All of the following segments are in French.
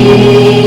Oh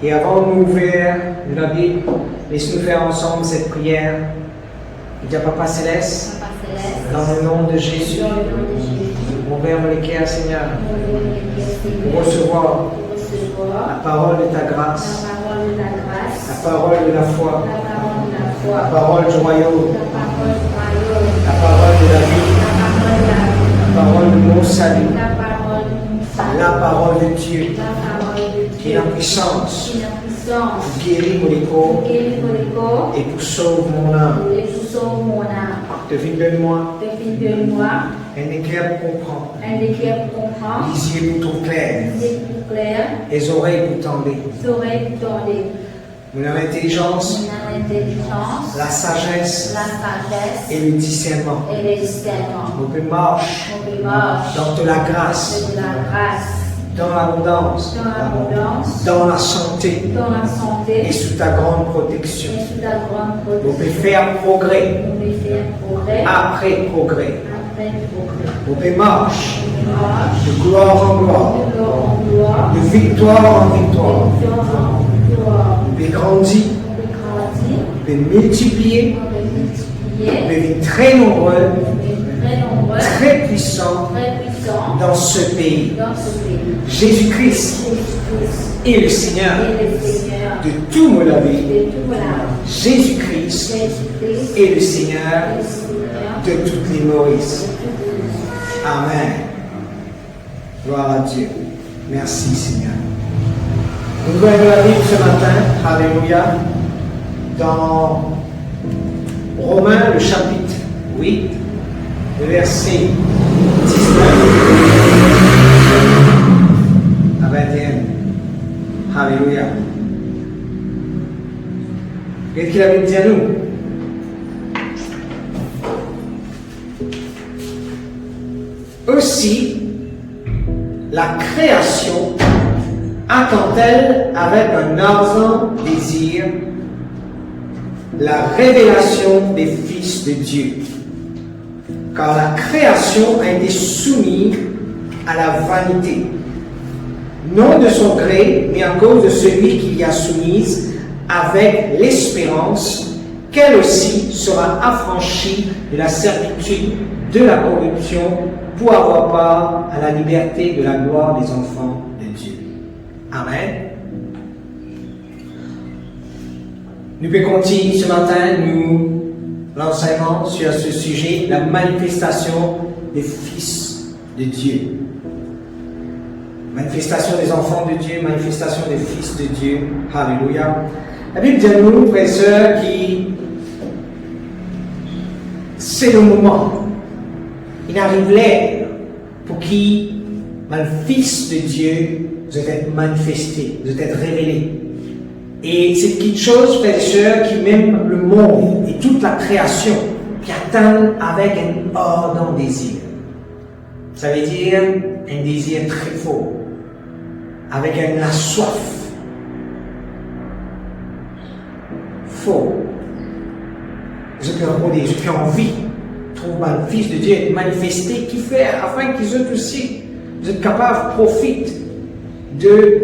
Et avant de nous ouvrir la Bible, laisse-nous faire ensemble cette prière. Dis à Papa Céleste, dans le nom de Jésus, mon Père Molécaire, Seigneur, pour recevoir la parole de ta grâce, la parole de la foi, la parole du royaume, la parole de la vie, la parole de mon salut, la parole de Dieu, qui est la puissance, qui guérit mon corps et pour sauver mon âme. Devine de moi, un éclair pour comprendre, les yeux pour clair, les oreilles pour tendre, mon intelligence, la sagesse et le discernement. On marche dans de la grâce, dans l'abondance, dans la santé et sous ta grande protection. On peut faire progrès après progrès. On peut marcher de gloire en gloire, de victoire en victoire. On peut grandir, on peut multiplier, on peut être très nombreux, très puissants dans ce pays. Jésus-Christ est le Seigneur de tout mon vie. Jésus-Christ est le Seigneur de toutes les Maurices. Amen. Gloire à Dieu. Merci Seigneur. Nous voyons la Bible ce matin, alléluia, dans Romains le chapitre 8, le verset 19 à 21. Alléluia. Qu'est-ce qu'il avait dit à nous? Aussi, la création attend-elle avec un ardent désir la révélation des fils de Dieu. Car la création a été soumise à la vanité, non de son gré, mais à cause de celui qui l'y a soumise, avec l'espérance qu'elle aussi sera affranchie de la servitude de la corruption pour avoir part à la liberté de la gloire des enfants de Dieu. Amen. Nous pouvons continuer ce matin l'enseignement sur ce sujet, la manifestation des fils de Dieu. Manifestation des enfants de Dieu, manifestation des fils de Dieu. Alléluia. La Bible dit à nous, frères et sœurs, c'est le moment. Il arrive l'heure pour qui le Fils de Dieu doit être manifesté, doit être révélé. Et c'est quelque chose, frères et sœurs, qui même le monde et toute la création qui attendent avec un ardent désir. Ça veut dire un désir très fort, avec la soif. Fort. Je peux envie. Trouve le Fils de Dieu être manifesté, qui fait afin qu'ils eux aussi, vous êtes capables de profiter de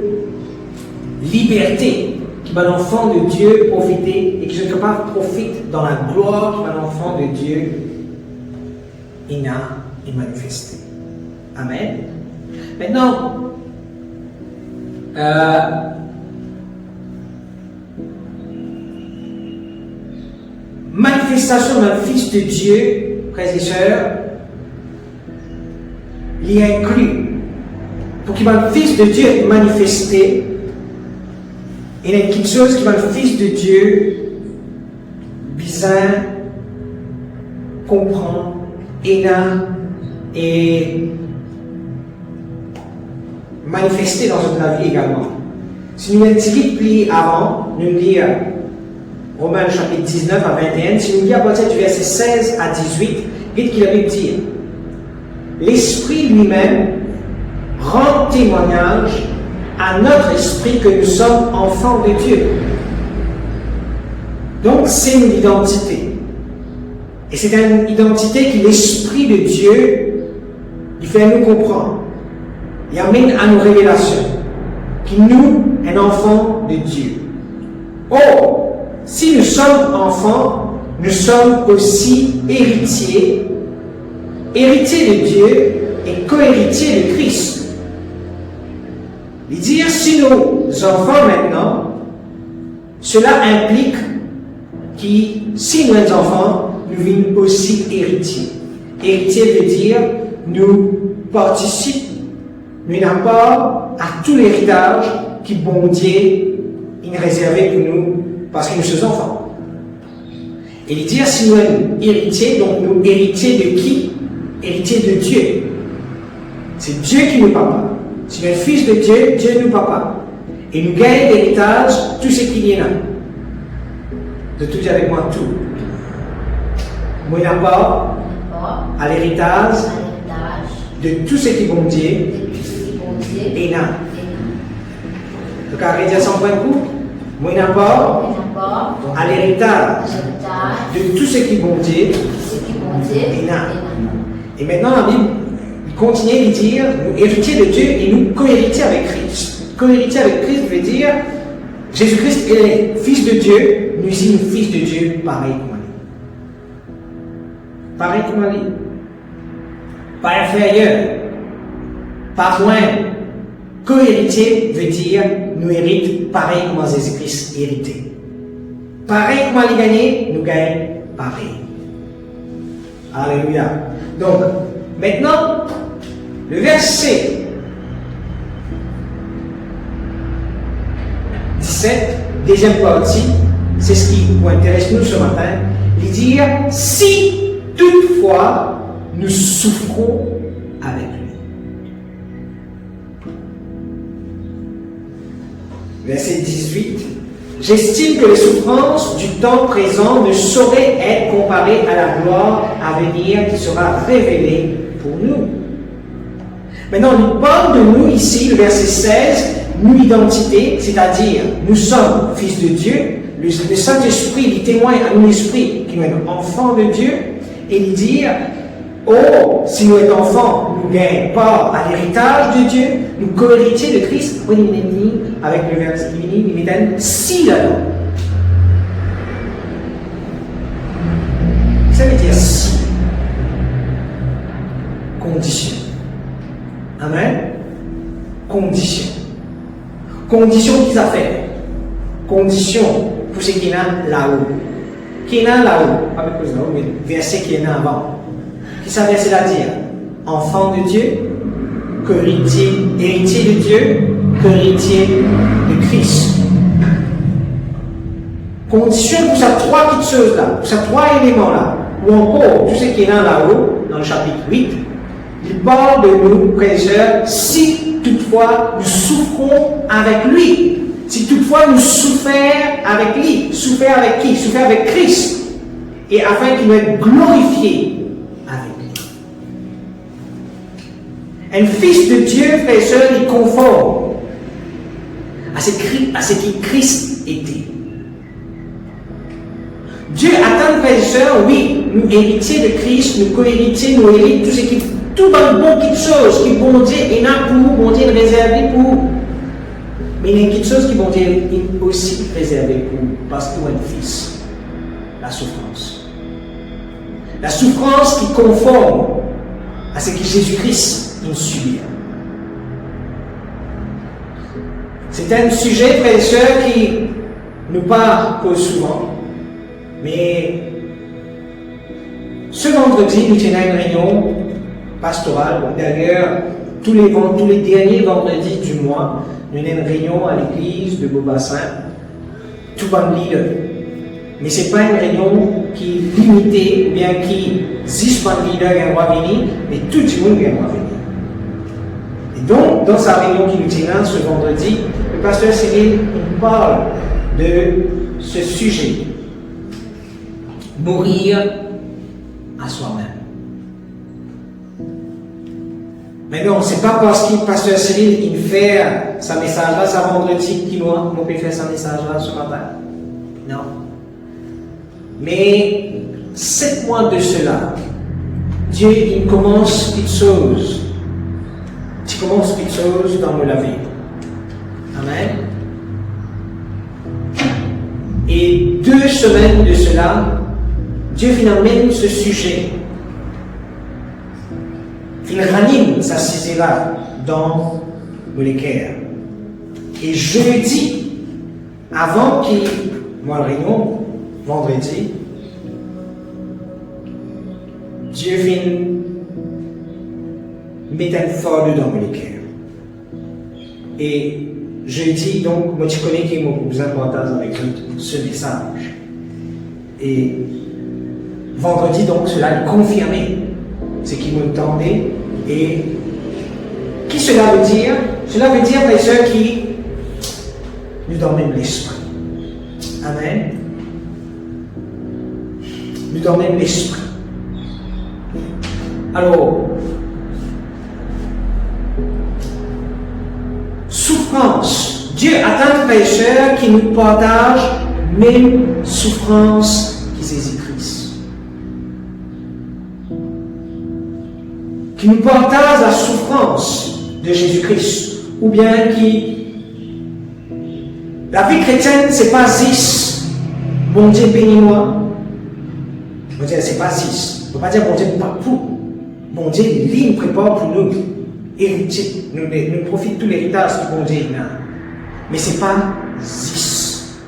liberté, qui va l'enfant de Dieu profiter, et qui sont capables de profiter dans la gloire qui va l'enfant de Dieu est manifesté. Amen. Maintenant, manifestation d'un Fils de Dieu, frères et sœurs, il y a inclus. Pour qu'il le Fils de Dieu être manifesté, il y a quelque chose qui va le Fils de Dieu bien comprendre, et manifester dans notre vie également. Si nous lisons avant, nous lisons Romains chapitre 19 à 21, si nous lisons à partir du verset 16 à 18, dites qu'il avait dit: l'Esprit lui-même rend témoignage à notre esprit que nous sommes enfants de Dieu. Donc c'est une identité. Et c'est une identité que l'Esprit de Dieu il fait nous comprendre. Il amène à nos révélations. Qui nous, un enfant enfants de Dieu. Or, si nous sommes enfants, nous sommes aussi héritiers, héritiers de Dieu et co-héritiers de Christ. Et dire, si nos enfants maintenant, cela implique que si nous sommes enfants, nous sommes aussi héritiers. Héritier veut dire, nous participons, nous n'avons pas à tout l'héritage qui bon Dieu a réservé pour nous parce que nous sommes enfants. Et il dit, si nous sommes héritiers, donc nous héritiers de qui? Héritiers de Dieu. C'est Dieu qui nous papa. Si nous sommes fils de Dieu, Dieu nous papa. Et nous gagnons d'héritage tout ce qu'il y a. De tout dire avec moi, tout. Moi, il n'y a pas à l'héritage de tout ce qui bon Dieu et là. Donc, arrêtez son point de coup. Moi, il n'y a pas à l'héritage de tout ce qui bon Dieu et là. Et maintenant, la Bible continue de dire, nous héritiers de Dieu et nous co-héritiers avec Christ. Co-héritiers avec Christ veut dire, Jésus-Christ est fils de Dieu, nous sommes fils de Dieu, pareil comme lui. Pareil comme lui. Pas inférieur, pas moins. Co-héritier veut dire, nous héritons pareil comme Jésus-Christ hérité. Pareil comme il gagné, nous gagnons pareil. Alléluia. Donc, maintenant, le verset 17, deuxième partie, c'est ce qui nous intéresse nous ce matin. Il dit, si toutefois nous souffrons avec lui. Verset 18, j'estime que les souffrances du temps présent ne sauraient être comparées à la gloire à venir qui sera révélée pour nous. Maintenant, il parle de nous ici, le verset 16, nous identité, c'est-à-dire nous sommes fils de Dieu, le Saint-Esprit, il témoigne à nous l'Esprit qui nous est enfant de Dieu, et il dit, oh, si nous sommes enfants, nous gagnons pas à l'héritage de Dieu, nous co-héritiers de Christ, avec le verset il me donne si là-dedans. Ça veut dire si. Condition. Amen. Condition. Condition qu'ils a fait. Condition pour ce qui est là-haut. Qui est là-haut. Pas plus là-haut, mais verset qui est là avant. Qui ça verset là dire? Enfant de Dieu, héritier de Dieu, héritier de Christ. Condition pour ces trois petites choses-là, pour ces trois éléments-là, ou encore tout ce qui est là-haut, dans le chapitre 8, il parle de nous, frères et sœurs, si toutefois nous souffrons avec lui. Si toutefois nous souffrons avec lui. Souffrir avec qui? Souffrir avec Christ. Et afin qu'il nous ait glorifié avec lui. Un fils de Dieu, frères et sœurs, il conforme à ce qui Christ était. Dieu attend, frères et sœurs, oui, nous héritiers de Christ, nous co-héritiers, nous héritons tout dans le bon petites choses qui bon Dieu est là pour nous, bon Dieu est réservé pour nous. Mais il y a une petite chose qui bon Dieu est aussi réservé pour nous, parce que nous sommes fils. La souffrance. La souffrance qui conforme à ce que Jésus-Christ a subi. C'est un sujet, frères et sœurs, qui nous parle souvent. Mais ce vendredi, nous tenons une réunion pastorale. D'ailleurs, tous les derniers vendredis du mois, nous avons une réunion à l'église de Beaubassin, tout le leader. Mais ce n'est pas une réunion qui est limitée, ou bien qui existe pas de leader qui va venir, mais tout le monde va venir. Et donc, dans sa réunion qui nous tient ce vendredi, le pasteur Cyril nous parle de ce sujet. Mourir à soi-même. Maintenant, ce n'est pas parce que le pasteur Cyril il fait sa message-là, sa vendredi, qu'il peut faire sa message-là ce matin. Non. Mais 7 mois de cela, Dieu il commence quelque chose. Il commence quelque chose dans la vie. Amen. Et 2 semaines de cela, Dieu finit ce sujet. Il ranime sa ciséra dans le cœur. Et jeudi, avant qu'il moi le réunion, vendredi, Dieu vient mettre un fort dans le cœur. Et jeudi, donc, moi, tu connais qui est mon plus important avec ce message. Et vendredi, donc, cela est confirmé ce qui m'entendait. Et qui cela veut dire? Cela veut dire, frères et sœurs, qui nous donnent l'esprit. Amen. Nous donnent l'esprit. Alors, souffrance. Dieu attend, frères et sœurs, qui nous partagent même souffrance qui Jésus-Christ. Qui nous partage la souffrance de Jésus-Christ. Ou bien qui... La vie chrétienne, c'est pas 6. Bon Dieu bénis-moi. Bon Dieu, c'est pas 6. On ne peut pas dire bon Dieu partout. Bon Dieu, il nous prépare pour nous. Héritier. Nous profitons de tout l'héritage que bon Dieu a. Mais ce n'est pas 6.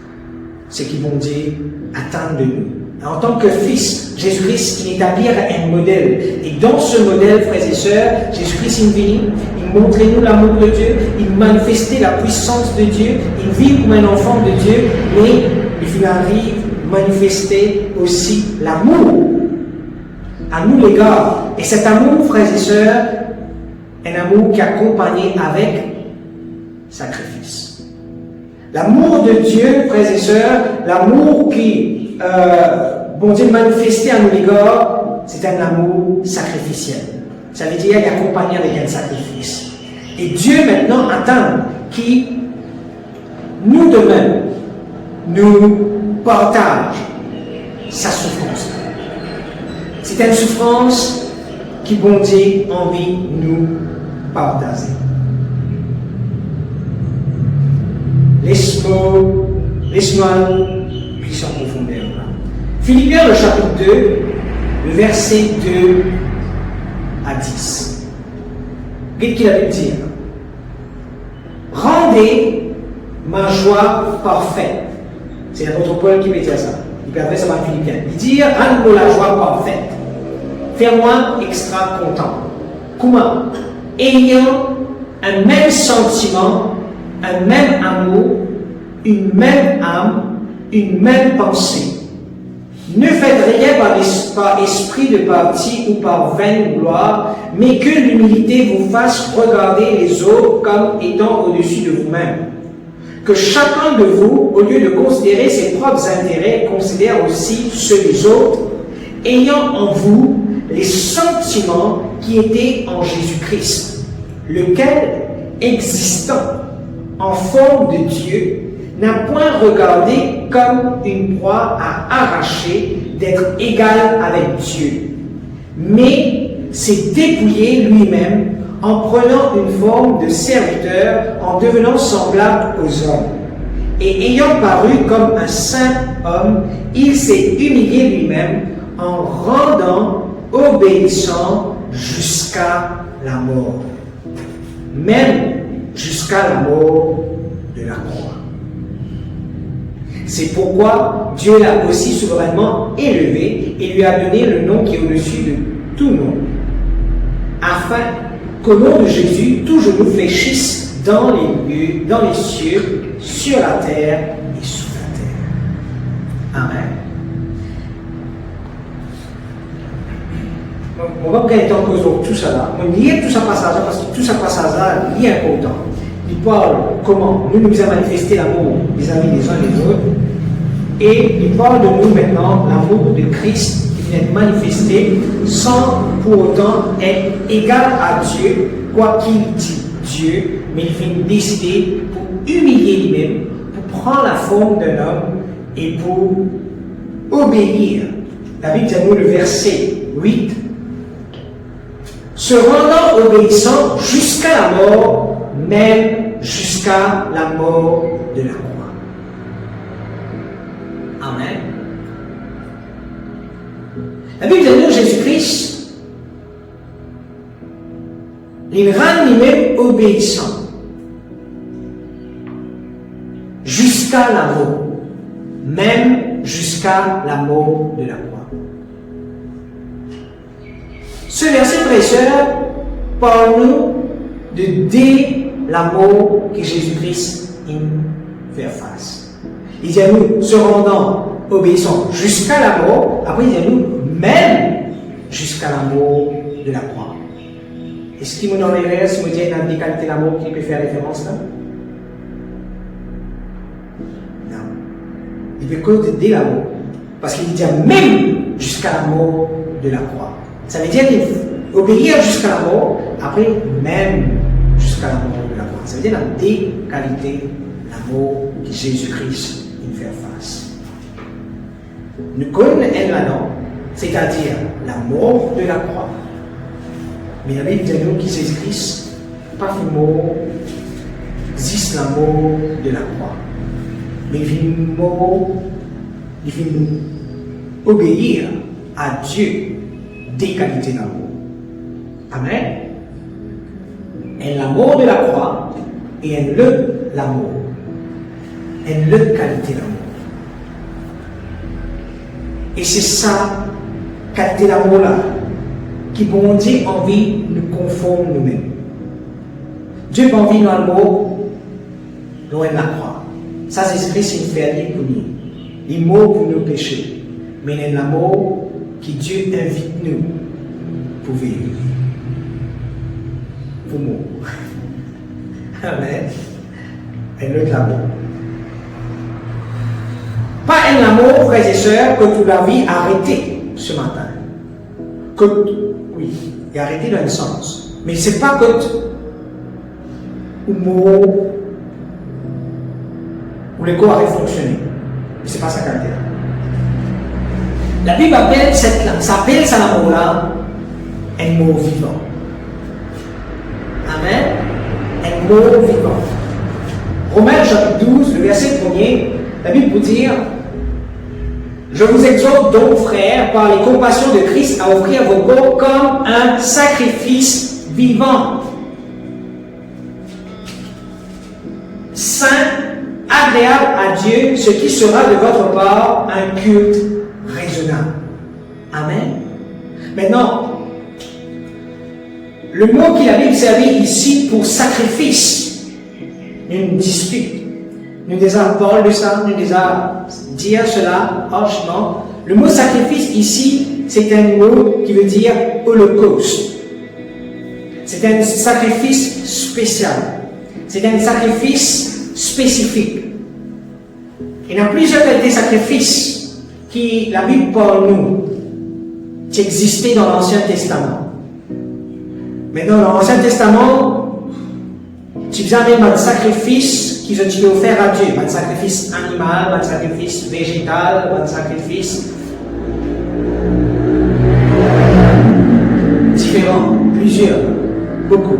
C'est qui bon Dieu attend de nous. En tant que fils, Jésus-Christ, il établit un modèle. Et dans ce modèle, frères et sœurs, Jésus-Christ, il vit, il montrait nous l'amour de Dieu, il manifestait la puissance de Dieu, il vit comme un enfant de Dieu, mais il arrive manifester aussi l'amour à nous les gars. Et cet amour, frères et sœurs, un amour qui est accompagné avec sacrifice. L'amour de Dieu, frères et sœurs, l'amour qui bon Dieu manifesté à nous les gars, c'est un amour sacrificiel. Ça veut dire qu'il est accompagné avec un sacrifice. Et Dieu maintenant attend qui nous demain nous partage sa souffrance. C'est une souffrance qui bon Dieu a envie de nous partager. Laisse-moi en profondeur. Philippiens, le chapitre 2, le verset 2 à 10. Qu'est-ce qu'il a pu dire? Rendez ma joie parfaite. C'est l'apôtre Paul qui veut dire ça. Il peut appeler ça par Philippiens. Il dit rends-moi la joie parfaite. Fais-moi extra content. Comment? Ayant un même sentiment, un même amour, une même âme, une même pensée. Ne faites rien par esprit de parti ou par vaine gloire, mais que l'humilité vous fasse regarder les autres comme étant au-dessus de vous-même. Que chacun de vous, au lieu de considérer ses propres intérêts, considère aussi ceux des autres, ayant en vous les sentiments qui étaient en Jésus-Christ, lequel, existant en forme de Dieu, n'a point regardé comme une proie à arracher d'être égal avec Dieu, mais s'est dépouillé lui-même en prenant une forme de serviteur, en devenant semblable aux hommes. Et ayant paru comme un saint homme, il s'est humilié lui-même en rendant obéissant jusqu'à la mort, même jusqu'à la mort de la croix. C'est pourquoi Dieu l'a aussi souverainement élevé et lui a donné le nom qui est au-dessus de tout nom, afin qu'au nom de Jésus, tout genou fléchisse dans les lieux, dans les cieux, sur la terre et sous la terre. Amen. On va prendre le temps que tout ça là. On lit tout ça passage parce que tout ça passage là est important. Il parle comment nous nous avons manifesté l'amour des amis des uns des autres. Et il parle de nous maintenant, l'amour de Christ qui vient manifester sans pour autant être égal à Dieu, quoi qu'il dit Dieu, mais il vient décider pour humilier lui-même, pour prendre la forme d'un homme et pour obéir. La Bible dit à nous le verset 8, se rendant obéissant jusqu'à la mort, même jusqu'à la mort de la croix. La Bible dit Jésus-Christ, il rend lui-même obéissant jusqu'à la mort, même jusqu'à la mort de la croix. Ce verset, frères et sœurs, parle-nous de dès la mort que Jésus-Christ fait face. Il dit à nous, se rendant obéissant jusqu'à la mort, après il dit à nous, même jusqu'à la mort de la croix. Est-ce qu'il me donne l'erreur si me dit une qualité de la mort qui peut faire référence là? Non. Il peut que dès la mort. Parce qu'il dit même jusqu'à la mort de la croix. Ça veut dire obéir jusqu'à la mort, après même jusqu'à la mort de la croix. Ça veut dire la déqualité, la mort que Jésus-Christ il fait face. Nous connaissons là-dedans, c'est-à-dire la mort de la croix. Mais la Bible dit nous que Jésus-Christ, pas fait mort, existe la mort de la croix. Mais il vient mort, il vient obéir à Dieu des qualités d'amour. Amen. Et l'amour de la croix et l'amour. Et le qualité d'amour. Et c'est ça, qualité d'amour là, qui bon Dieu envie de nous conformer nous-mêmes. Dieu n'a envie de nous amour, loin de la croix. Ça, c'est Christ une fait pour nous. Il est mort pour nos péchés. Mais c'est l'amour que Dieu invite nous pour vivre. Pour nous. Amen. Et le l'amour. Pas un amour, frères et sœurs, que toute la vie a arrêté ce matin. Oui, il a arrêté dans un sens. Mais ce n'est pas que ou mot où le corps avait fonctionné. Mais ce n'est pas sa qualité. La Bible appelle s'appelle cet amour-là un mot vivant. Amen. Un mot vivant. Romains chapitre 12, le verset 1er, la Bible peut dire: je vous exhorte donc, frères, par les compassions de Christ, à offrir vos corps comme un sacrifice vivant, saint, agréable à Dieu, ce qui sera de votre part un culte raisonnable. Amen. Maintenant, le mot qui a Bible servi ici pour sacrifice, une dispute. Nous déjà parlé de ça, nous déjà dit cela harshement. Le mot sacrifice ici, c'est un mot qui veut dire holocauste. C'est un sacrifice spécial. C'est un sacrifice spécifique. Il y a plusieurs qualités de sacrifices qui la Bible parle nous, qui existaient dans l'Ancien Testament. Mais dans l'Ancien Testament, tu faisais même un sacrifice qui ont offert à Dieu, un sacrifice animal, un sacrifice végétal, un sacrifice différent, plusieurs, beaucoup.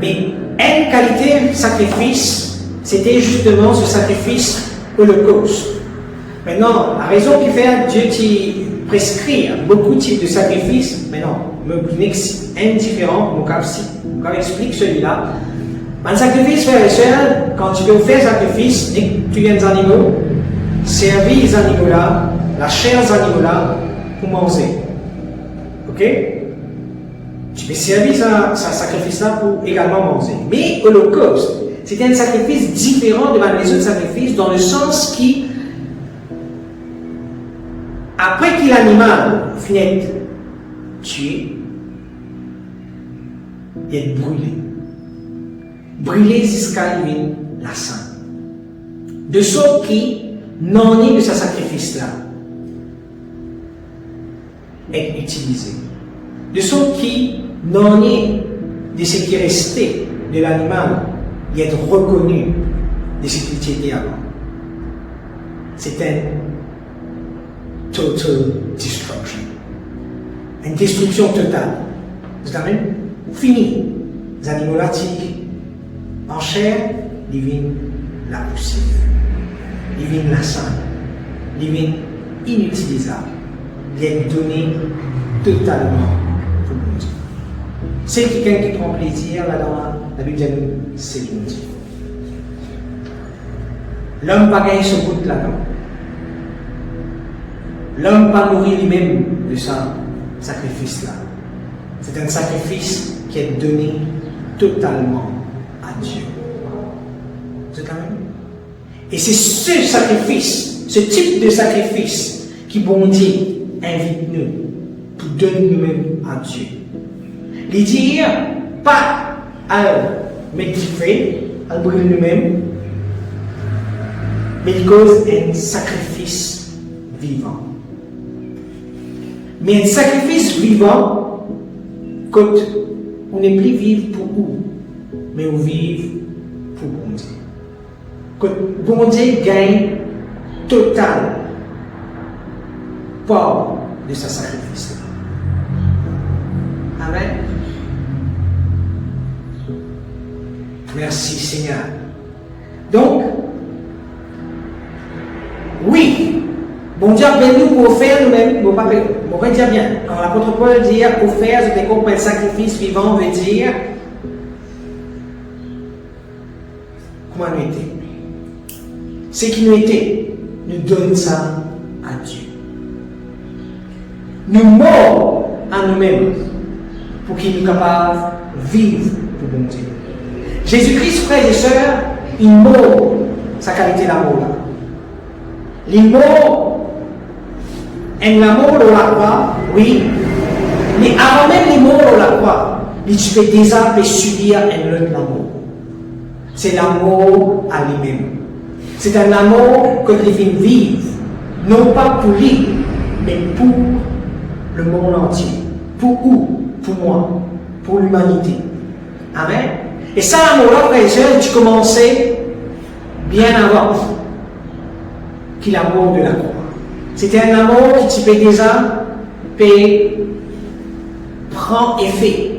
Mais une qualité de sacrifice, c'était justement ce sacrifice holocauste. Maintenant, la raison qui fait Dieu qui prescrit beaucoup de types de sacrifices, mais non, indifférent, mon explique celui-là. Un sacrifice, frères et sœurs, quand tu veux faire sacrifice et que tu viens des animaux, servir les animaux-là, la chair des animaux-là, pour manger. Ok? Tu peux servir ce sacrifice-là pour également manger. Mais holocauste, c'est un sacrifice différent de les autres sacrifices dans le sens qui, après que l'animal finit tué, il est brûlé. Brûlé jusqu'à la sang. De sorte qui n'en est de ce sacrifice-là est utilisé. De sorte qui n'en est de ce qui restait de l'animal et être reconnu de ce qu'il était avant. C'est un total destruction. Une destruction totale. Vous avez fini. Les animaux latiques en chair, divine la poussière, divine la sang, divine inutilisable. Il est donné totalement pour bon Dieu. C'est quelqu'un qui prend plaisir là-dedans, la Bible dit, c'est bon Dieu. L'homme pas gagné ce bout là-dedans. L'homme pas nourri lui-même de ce sacrifice-là. C'est un sacrifice qui est donné totalement à Dieu. C'est quand même. Et c'est ce sacrifice, ce type de sacrifice qui bon Dieu invite nous pour donner nous-mêmes à Dieu. Les dire pas à mettre du feu, à brûler nous-mêmes, mais il cause un sacrifice vivant. Mais un sacrifice vivant, quand on n'est plus vivre pour où, mais on vit pour bon Dieu. Quand bon Dieu gagne total part de ce sacrifice. Amen. Merci Seigneur. Donc, oui, bon Dieu appelle nous pour faire nous-mêmes, on va dire bien. Quand l'apôtre Paul dit pour faire ce qu'on appelle sacrifice vivant, veut dire comment nous était. Ce qui nous était, nous donne ça à Dieu. Nous morts à nous-mêmes pour qu'il nous capable de vivre pour bon Dieu. Jésus-Christ, frères et sœurs, il mort sa qualité d'amour là. Il mort un amour de la croix, oui, mais avant même les morts de la croix, il fait déjà subir un autre amour. C'est l'amour à lui-même. C'est un amour que les filles vivent, non pas pour lui, mais pour le monde entier. Pour où? Pour moi, pour l'humanité. Amen. Et ça, l'amour-là, frères et sœurs, tu commençais bien avant qu'il l'amour de la croix. C'était un amour qui tu peux déjà prend effet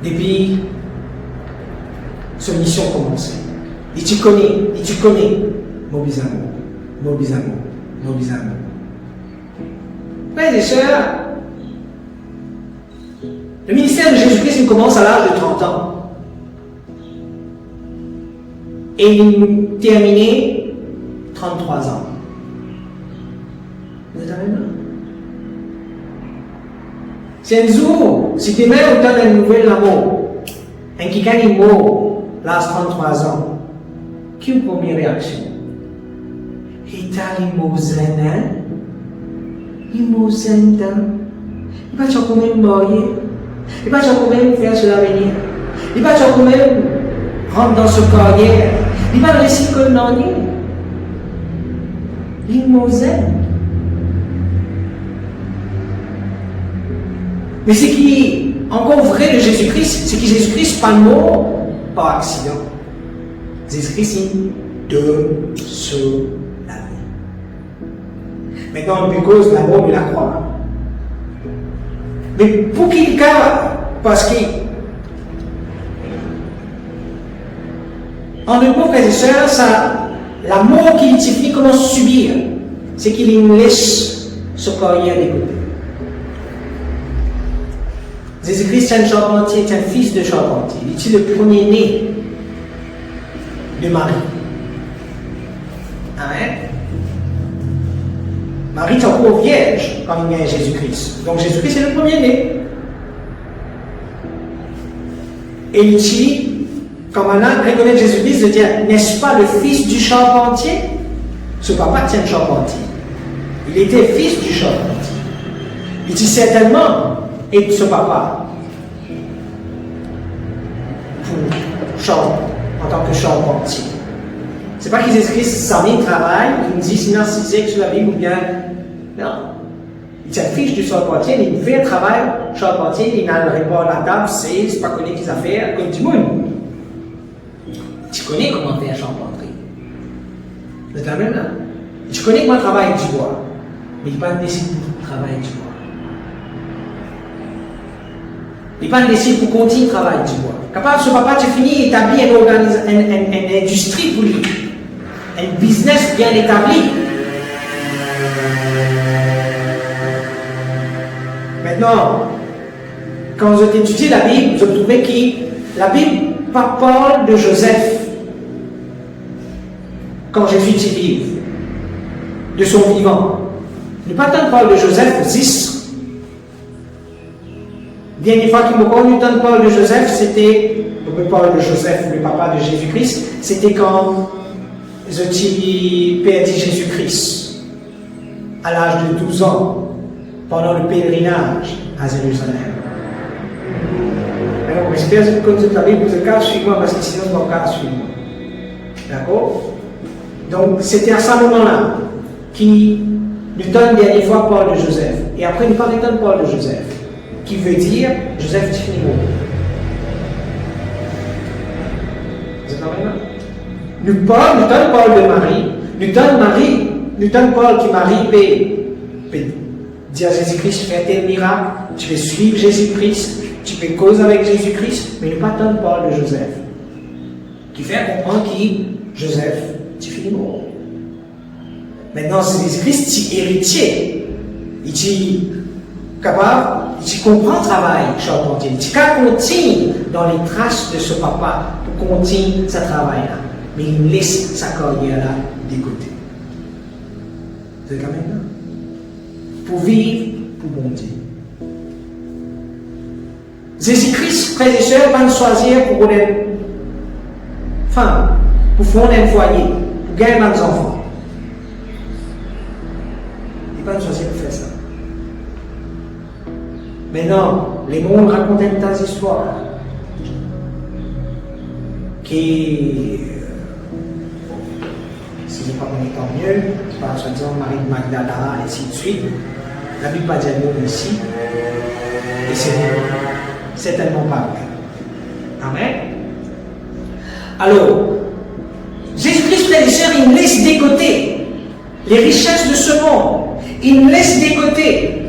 depuis son mission commencée. Et tu connais, mon bisamour. Frères et sœurs, le ministère de Jésus-Christ commence à l'âge de 30 ans. Et il terminait 33 ans. Vous êtes avec moi? C'est un jour, si demain on donne un nouvel amour, un qui gagne mot, l'âge 33 ans, quelle est la première réaction? Il t'a l'imousine, il va quand même mourir, il va quand même faire sur l'avenir, il va quand même rentrer dans ce carrière, il va réussir comme non. L'imousine. Mais ce qui est encore vrai de Jésus-Christ, c'est que Jésus-Christ n'est pas mort par accident. Jésus-Christ donne sur la vie. Maintenant, à cause de la mort de la croix. Mais pour qu'il garde, parce que en deux mots, frères et sœurs, ça, la mort qu'il utilise commence à subir, c'est qu'il laisse ce carrière de côté. Jésus-Christ est un charpentier, est un fils de charpentier. Il est le premier-né de Marie. Amen. Marie est encore vierge quand il vient Jésus-Christ. Donc Jésus-Christ est le premier-né. Et il dit, quand maintenant reconnaît Jésus-Christ, de dire, n'est-ce pas le fils du charpentier? Ce papa tient le charpentier. Il était fils du charpentier. Il dit certainement, et ce papa, en tant que charpentier. C'est pas que Jésus-Christ s'en travail, il me dit sinon si c'est que sur la Bible ou bien. Non. Il est fils du charpentier, il fait un travail charpentier, il n'a pas à la table, c'est pas connu qu'ils affaires, comme tout le monde. Tu connais comment faire charpentier. C'est la même là. Tu connais comment travailler du bois, mais il n'est pas décidé pour travailler du bois. Il n'est pas décidé pour continuer de travailler du bois. Capable, ce papa, tu finis établi une industrie pour lui, un business bien établi. Maintenant, quand j'ai étudié la Bible, je trouvais que la Bible parle de Joseph quand Jésus était vivant, de son vivant. Ne pas tant parle de Joseph existe. Bien des fois qu'il me connaît, tant parle de Joseph, c'était, on peut parler de Joseph, le papa de Jésus-Christ, c'était quand j'ai perdu Jésus-Christ à l'âge de 12 ans, pendant le pèlerinage à Jérusalem. Alors, j'espère que quand vous avez vous avez suivre parce que sinon, vous n'avez pas suivre. D'accord? Donc, c'était à ce moment-là qui nous donne dernière fois parle de Joseph. Et après, nous parlons de Paul de Joseph, qui veut dire Joseph Tifnimo. Vous êtes en là? Nous donne Paul de Marie, nous donne Paul qui Marie peut dire à Jésus-Christ, fais tel miracle, tu peux suivre Jésus-Christ, tu peux causer avec Jésus-Christ, mais nous pas donne Paul de Joseph, qui fait comprendre qui Joseph Tifnimo. Maintenant, c'est Jésus-Christ qui est héritier, il est capable, il comprend le travail, charpentier, il continue dans les traces de ce papa pour continuer ce travail-là. Mais il laisse sa carrière-là de côté. C'est quand même là. Pour vivre, pour bon Dieu. Jésus-Christ, frères et sœurs, va nous choisir pour une femme, pour fonder un foyer, pour gagner des enfants. Il va nous choisir pour faire ça. Maintenant, les mondes racontent une tas d'histoires qui. Si je n'ai pas connu, tant mieux. Par exemple, Marie de Magdala, et ainsi de suite. La Bible va dire nous ici. Et c'est certainement pas vrai. Amen. Alors, Jésus-Christ, frères et sœurs, il laisse de côté les richesses de ce monde. Il laisse de côté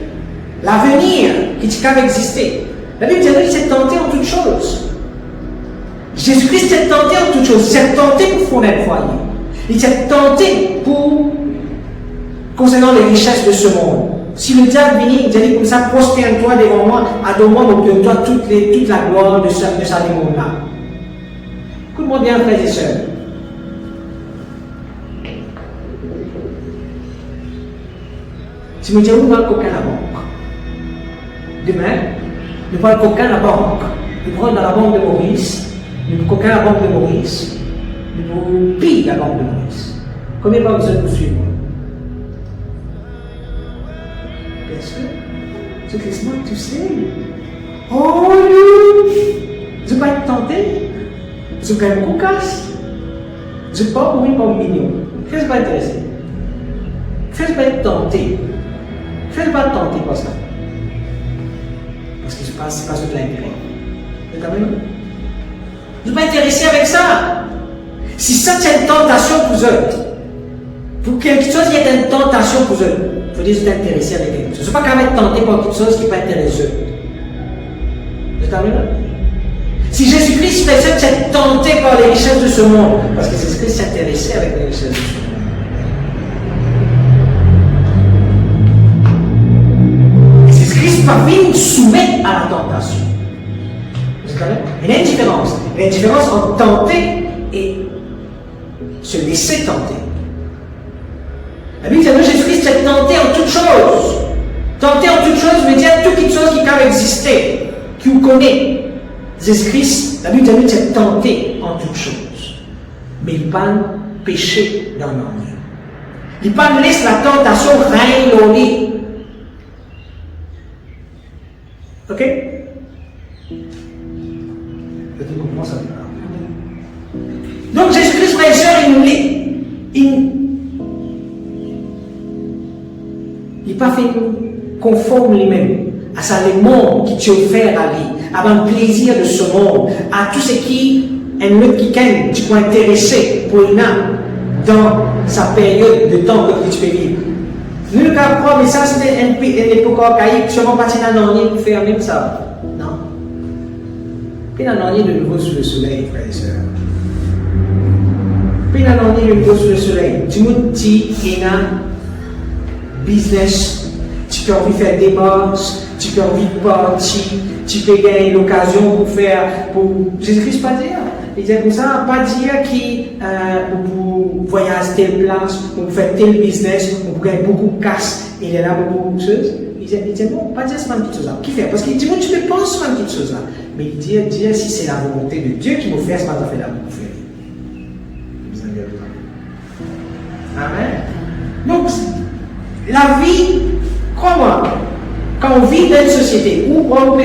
l'avenir qui va exister. La Bible dit qu'il s'est tenté en toutes choses. Jésus-Christ s'est tenté en toutes choses. Il s'est tenté pour fonder un foyer. Il s'est tenté pour, concernant les richesses de ce monde. Si le diable vient, il dit comme ça, prospère-toi devant moi, adore-moi, obtiens-toi toute la gloire de ce monde-là. Écoute-moi bien, frères et sœurs. Si vous me dites, où va le coquin à la banque? Demain, nous prenons le coquin à la banque. Nous prenons dans la banque de Maurice, nous prenons le coquin à la banque de Maurice. Nous pillons la banque de Maurice. Combien de banques vous êtes pour suivre? Bien sûr. C'est laisse-moi que tu sais. Oh non! Je ne vais pas être tenté. Je vais être cocasse. Je ne vais pas mourir comme mignon. Qu'est-ce que je vais pas intéresser? Qu'est-ce que je vais être tenté? Qu'est-ce que je vais pas tenter pour ça? Parce que je passe pas sur l'intérêt. Vous êtes avec nous? Je ne vais pas intéresser avec ça. Si ça c'est une tentation pour eux, pour quelque chose qui est une tentation pour eux, il faut dire que vous êtes intéressé avec quelque chose. Je ne vais pas quand même être tenté par quelque chose qui n'est pas intéressant. Vous êtes avec nous? Si Jésus-Christ fait ça, c'est tenté par les richesses de ce monde, parce que Jésus-Christ s'est intéressé avec les richesses de ce monde. Jésus-Christ pas venu soumettre à la tentation. Vous êtes avec nous? Il y a une différence. Il y a une différence entre tenter et se laisser tenter. La Bible dit que Jésus-Christ s'est tenté en toutes choses. Tenter en toutes choses veut dire toute chose qui peut exister, qui vous connaît. Jésus-Christ, la Bible dit qu'il s'est tenté en toutes choses. Mais il n'a pas péché dans l'ennui. Il n'a pas laissé la tentation régner au lit. Ok? Je dis comment ça va. Donc Jésus-Christ, frère et sœurs, il n'est pas fait conforme lui-même à ça, les mondes qui t'ont offert à lui, à le plaisir de ce monde, à tout ce qui est un autre qui tu peux intéresser pour une âme dans sa période de temps que tu peux vivre. Nous, le cas prend, mais ça c'était une époque archaïque, sûrement pas dans l'année pour faire même ça. Non. Puis dans l'année de nouveau sous le soleil, frère et sœurs. Puis dans l'année de nouveau sous le soleil. Tu me dis qu'il y a un business tu peux envie de faire des marches, tu peux envie de partir, tu peux gagner l'occasion pour Jésus-Christ pas dire. Il dit comme ça, pas dire pour voyager telle place, pour faire tel business, pour gagner beaucoup de cash, il est là pour beaucoup de choses. Il dit non, pas dire seulement une petite chose là. Qui fait? Parce qu'il dit, moi, tu ne penses pas une petite chose là. Mais il dit si c'est la volonté de Dieu qui me fait, c'est pas fait la vous faire. Amen. Donc, la vie, crois-moi, quand on vit dans une société où on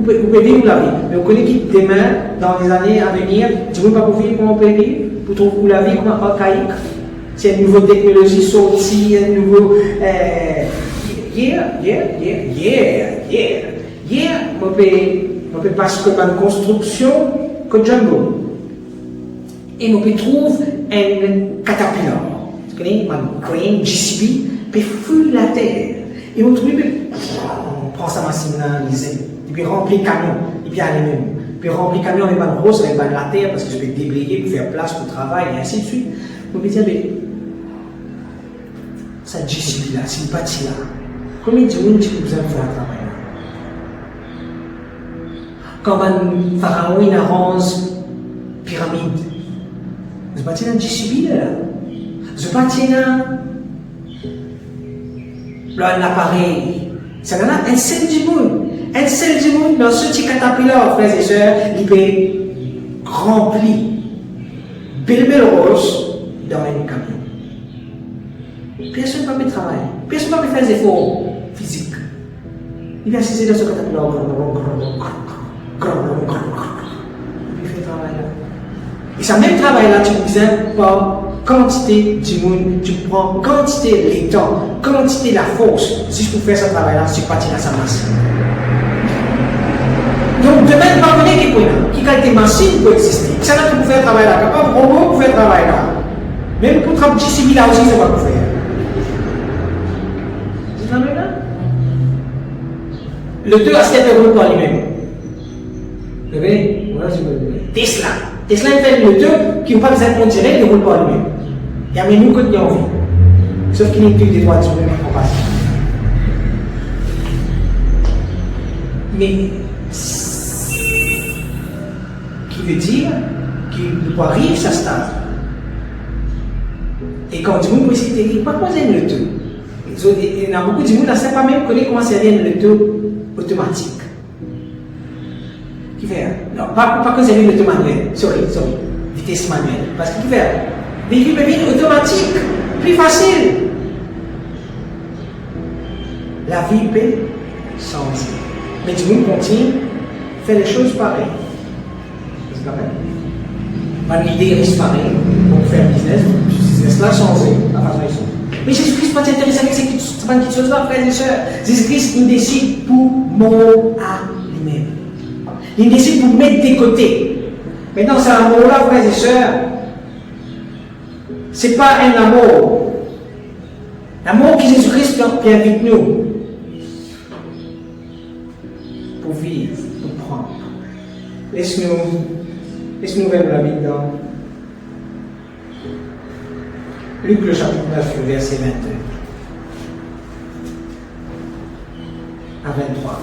peut vivre la vie, mais on connaît qui demain, dans les années à venir, tu ne veux pas pour vivre comment on peut vivre, pour trouver la vie comme archaïque. C'est une nouvelle technologie sortie, un nouveau. Hier, on peut passer comme une construction que Jumbo. Et on peut trouver un caterpillar. Tu connais, un crane, JCB, peut fouiller la terre. Et on trouve, on prend sa machine, et puis remplit le camion, et puis aller même. Puis remplit le camion avec une rose, avec la terre, parce que je vais déblayer pour faire place pour le travail, et ainsi de suite. On peut dire, mais ça JCB là, c'est une partie là. Combien de monde tu peux faire un travail là? Quand un pharaon il arrange pyramide, je bâtis un JCB là. Je bâtis un appareil. Ça donne un seul du monde. Un seul du monde dans ce petit caterpillar, frères et sœurs, il peut remplir belle rose dans un camion. Personne ne peut travailler. Personne ne peut faire des efforts physiques. Il va s'asseoir dans ce caterpillar. Il fait le travail là. Et ce même travail là, tu ne disais pas quantité du monde, tu prends quantité du temps, quantité de la force. Si je peux faire ce travail là, tu partis dans sa machine. Donc, demain, il va venir qui a des machines pour exister. Ça n'a pas faire le travail là, capable robot pour faire le travail là. Même pour travailler civil là aussi, ça va faire. Vous entendez là? Le 2 a step développé par lui-même. Vous voyez? Voilà, Tesla. Tesla il fait le 2 qui n'a pas besoin de conduire, il roule par lui-même. Il y a même nous qui avons envie. Sauf qu'il n'y a plus des droits sur le même en passe. Mais qui veut dire qu'il doit arriver à ce stade. Et quand du monde peut essayer de pas quoi c'est le 2. Il y a beaucoup de monde qui ne savent pas même comment servir le 2 automatique. Qui fait? Non, pas que c'est le 2 manuel. Sorry, vitesse manuelle. Parce qu'il fait véhicule automatique, plus facile. La vie peut changer. Mais du monde continue à faire les choses pareilles. C'est quand même. Une idée reste pareille. On faire business là changer la façon dont ils sont. Mais Jésus-Christ pas t'intéresser avec ces petites choses-là, frères et sœurs. Jésus-Christ, il décide pour mort à lui-même. Il décide pour mettre des côtés. Maintenant, c'est un amour-là, frères et sœurs. Ce n'est pas un amour. L'amour que Jésus-Christ invite nous pour vivre, pour prendre. Laisse-nous vers la Bible dans Luc le chapitre 9, le verset 22 à 23.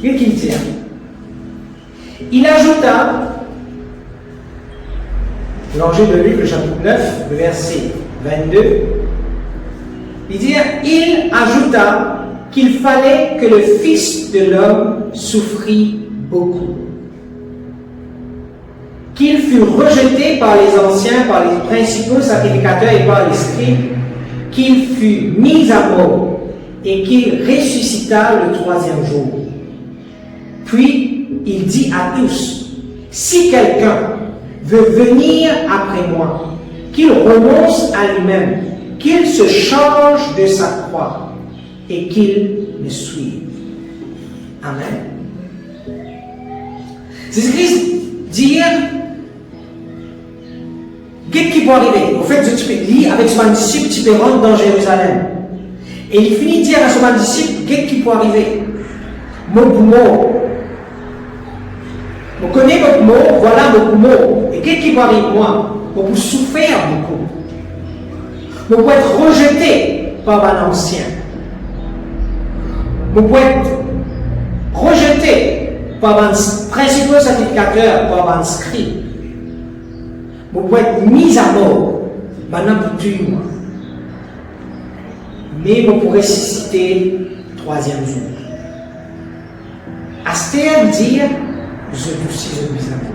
Qu'est-ce qu'il dit? Il ajouta, l'enjeu de Luc le chapitre 9, le verset 22, il ajouta qu'il fallait que le Fils de l'homme souffrit beaucoup, qu'il fut rejeté par les anciens, par les principaux sacrificateurs et par les scribes, qu'il fut mis à mort et qu'il ressuscita le 3e jour. Puis il dit à tous, si quelqu'un veut venir après moi, qu'il renonce à lui-même, qu'il se charge de sa croix et qu'il me suive. Amen. Jésus-Christ dit, qu'est-ce qui peut arriver? En fait, tu peux lire avec son disciple, tu peux rentrer dans Jérusalem. Et il finit de dire à son disciple, qu'est-ce qui peut arriver? Mot pour mot. Vous connaissez votre mot, voilà votre mot. Et qu'est-ce qui va arriver moi? Pour vous souffrir beaucoup. Vous pouvez être rejeté par un ancien. Vous pouvez être rejeté par un principal sacrificateur, par un scribe. Vous pouvez être mis à mort, maintenant pour tuer moi. Mais vous pourrez ressusciter troisième jour. Astère dit, je suis un amour.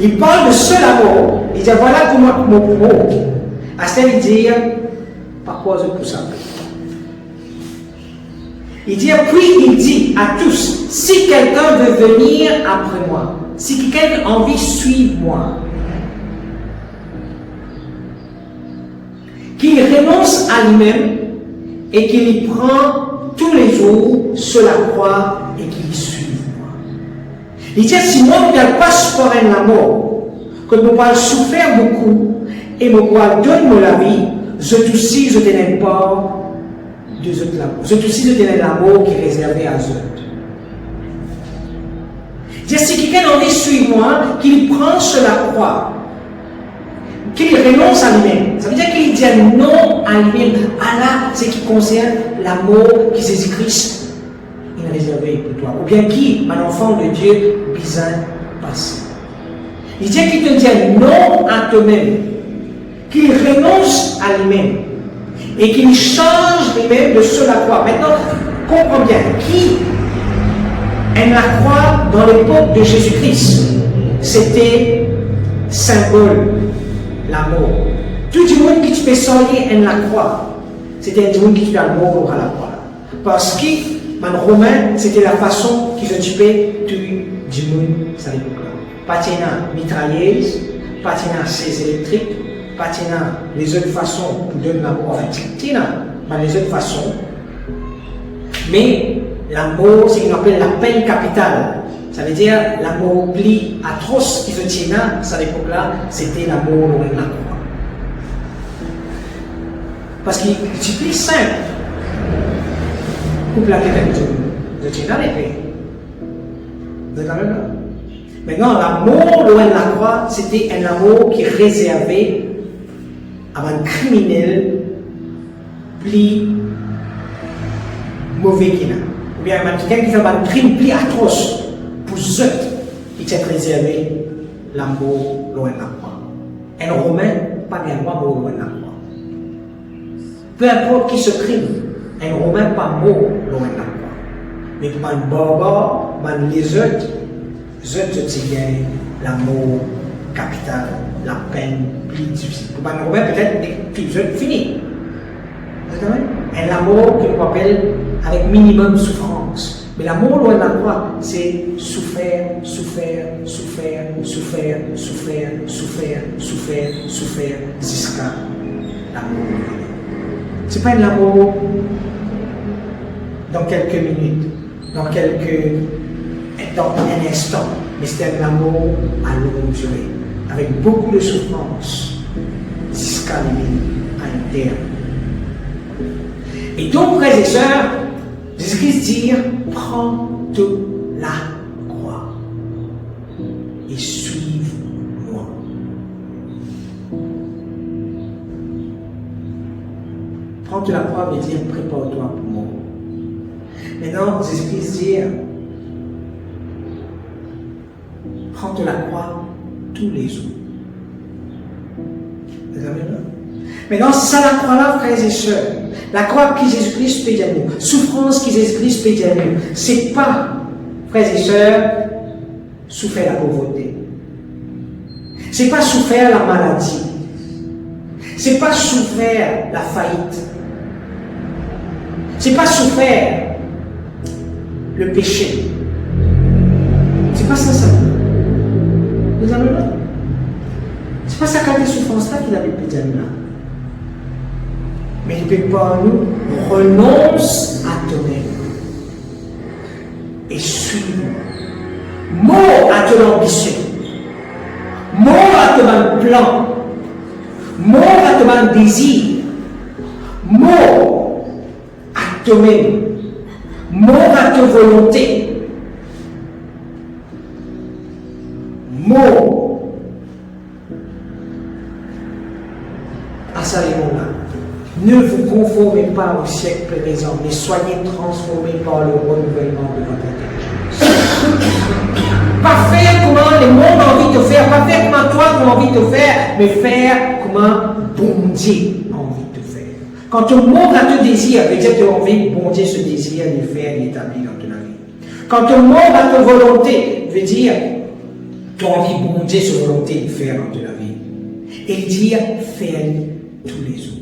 Il parle de seul amour. Il dit, voilà comment mon mot. Astère dit, par quoi je peux savoir. Il dit, puis il dit à tous, si quelqu'un veut venir après moi, si quelqu'un a envie de suivre moi, qu'il renonce à lui-même et qu'il y prend tous les jours sur la croix et qu'il y suive moi. Il dit, si moi je ne pas supporter la mort, que je vais souffrir beaucoup et je vais donner la vie, je aussi je n'ai pas de l'amour. Je aussi je donne l'amour qui est réservé à eux. Il dit, si quelqu'un a envie de suivre moi, qu'il prend sur la croix, qu'il renonce à lui-même. Ça veut dire qu'il dit non à lui-même. Allah, c'est qui concerne l'amour qui Jésus-Christ est réservé pour toi. Ou bien qui, un enfant de Dieu, besoin passé. Il dit qu'il te dit non à toi-même. Qu'il renonce à lui-même. Et qu'il change lui-même de ce la croix. Maintenant, comprends bien. Qui est la croix dans l'époque de Jésus-Christ? C'était symbole. L'amour. Tout le monde qui peut sortir en la croix, c'était un monde qui peut mourir à la croix. Parce que, en romain, c'était la façon qu'ils ont tué tout le monde à l'époque-là. Pas de mitrailleuse, pas de chaises électriques, pas de les autres façons pour donner l'amour. Enfin, les autres façons. Mais l'amour, c'est ce qu'on appelle la peine capitale. Ça veut dire l'amour plus atroce qu'ils ont tiré à cette époque-là, c'était l'amour loin de la croix. Parce que c'est plus simple. Coupe la tête de tirer dans l'épée. Vous êtes quand même là. Maintenant, l'amour loin de la croix, c'était un amour qui est réservé à un criminel plus mauvais qu'il a. Ou bien quelqu'un qui fait un crime plus atroce. Pour eux, il est réservé l'amour loin de la croix. Un Romain, pas bien mort loin de la croix. Peu importe qui se crime, un Romain pas mort loin de la croix. Mais pour un barbare, les autres gagnent l'amour capital, la peine plus difficile. Pour un Romain, peut-être que les autres finissent. Un amour qu'on appelle avec minimum de souffrance. Mais l'amour loin de la croix, c'est souffrir, jusqu'à l'amour. Ce n'est pas un amour dans quelques minutes, dans un instant, mais c'est un amour à longue durée, avec beaucoup de souffrance, jusqu'à un terme. Et donc, frères et sœurs, Jésus-Christ dit, prends de la croix et suive-moi. Prends de la croix veut dire prépare-toi pour moi. Maintenant, Jésus-Christ dit, prends de la croix tous les jours. Vous avez là? Maintenant, c'est ça la croix-là, frères et sœurs. La croix que Jésus-Christ paye à nous, souffrance que Jésus-Christ paye à nous, c'est pas, frères et sœurs, souffrir la pauvreté. C'est pas souffrir la maladie. C'est pas souffrir la faillite. C'est pas souffrir le péché. C'est pas ça. Vous avez là? C'est pas ça quand les souffrances-là qu'il avait payé à nous là. Mais il ne peut pas nous renonce à toi-même et suivre. Mort à ton ambition, mort à ton plan, mort à ton désir, mort à toi-même, mort à ta volonté, mort à ça les mots là. Ne vous conformez pas au siècle présent, mais soyez transformés par le renouvellement de votre intelligence. Pas faire comment le monde a envie de faire, pas faire comment toi tu as envie de faire, mais faire comment bon Dieu a envie de faire. Quand le monde a te désir, veut dire que tu as envie, bon Dieu se désire de faire et d'établir dans ton vie. Quand le monde a ta volonté, veut dire tu as envie, bon Dieu se volonté de faire dans ton vie. Et dire, fais-le tous les jours.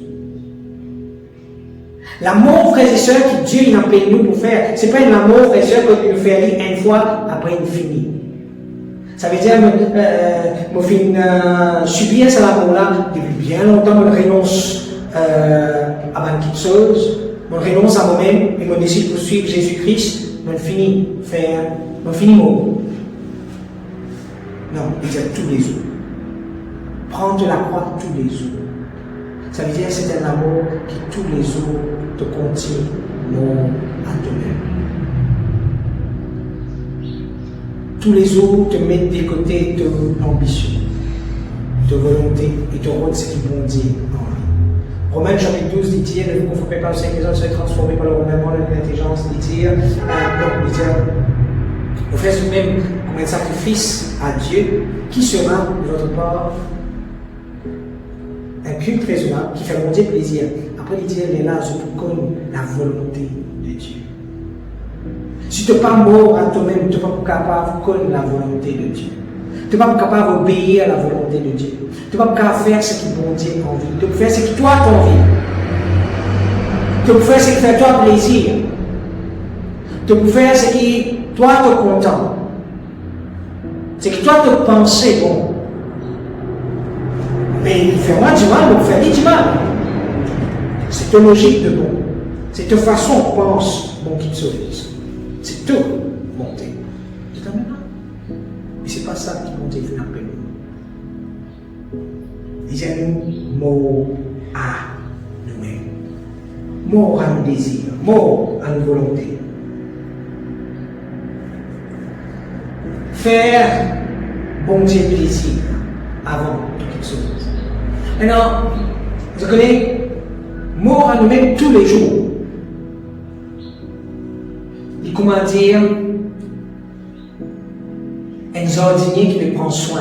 L'amour, frères et sœurs, que Dieu il appelle nous pour faire, c'est pas un amour, frères et sœurs, que nous faisons une fois, après il finit. Ça veut dire, moi, subir cet amour-là, depuis bien longtemps, je renonce à ma petite chose, je renonce à moi-même, et je décide de suivre Jésus-Christ, je finis mot. Non, il dit tous les jours. Prendre la croix tous les jours. Ça veut dire que c'est un amour qui tous les jours te contient à toi-même. Tous les jours te mettre de côté ton ambition, ta volonté et ton rôle, ce qui vont dire en vie. Romains chapitre 12 dit ne vous conformez pas au siècle présent, soyez transformés par le renouvellement de l'intelligence, dit vous faites vous-même comme un sacrifice à Dieu qui sera de votre part un culte raisonnable qui fait monter plaisir. Après, il dit, elle est là, je vous connais la volonté de Dieu. Si tu n'es pas mort à toi-même, tu n'es pas capable de connaître la volonté de Dieu. Tu n'es pas capable d'obéir à la volonté de Dieu. Tu n'es pas capable de faire ce qui bon Dieu a envie. Tu peux faire ce qui toi t'as envie. Tu peux faire ce qui fait toi plaisir. Tu peux faire ce qui toi t'es content. Ce qui toi te pensais bon. Mais il fait moi du mal, donc fait du mal. C'est ta logique de bon. C'est ta façon de penser bon qui te sauve. C'est tout monter. C'est un moment. Mais c'est pas ça qui monte et appeler nous. Disons-nous mort à nous-mêmes. Mort à nos désirs. Mort à nos volontés. Faire bon Dieu plaisir avant toute chose. Maintenant, vous connaissez, mort à nous-mêmes tous les jours. Et comment dire, un jardinier qui me prend soin,